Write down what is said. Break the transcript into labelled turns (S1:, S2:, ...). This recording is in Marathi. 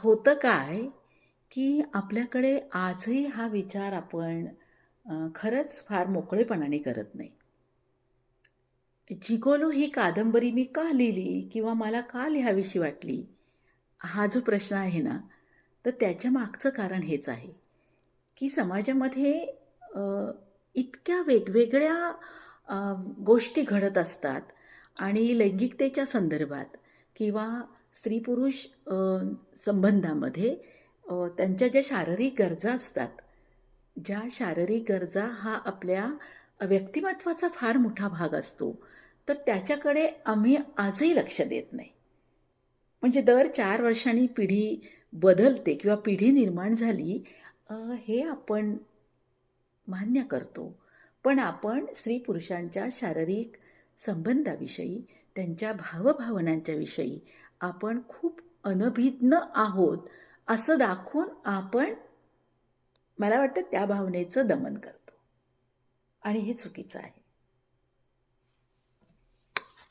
S1: होतं काय, की आपल्याकडे आजही हा विचार आपण खरंच फार मोकळेपणाने करत नाही. जिगोलो ही कादंबरी मी का लिहिली किंवा मला का लिहावीशी वाटली? हा जो प्रश्न आहे ना, तर त्याच्या मागचं कारण हेच आहे, की समाजामध्ये अ, इतक्या वेगवेगळ्या अ, गोष्टी घडत असतात आणि लैंगिकतेच्या संदर्भात किंवा स्त्री-पुरुष संबंधामध्ये त्यांच्या ज्या शारीरिक गरजा असतात, ज्या शारीरिक गरजा हा आपल्या व्यक्तिमत्त्वाचा फार मोठा भाग असतो, तर त्याच्याकडे आम्ही आजही लक्ष देत नाही. म्हणजे दर 4 वर्षांनी पिढी बदलते किंवा पिढी निर्माण झाली हे आपण मान्य करतो. पण आपण स्त्री-पुरुषांच्या शारीरिक संबंधाविषयी, त्यांच्या भावभावनांच्या विषयी आपण खूप अनभिज्ञ आहोत, असं दाखवून आपण मला वाटतं त्या भावनेचं दमन करतो आणि हे चुकीचं आहे.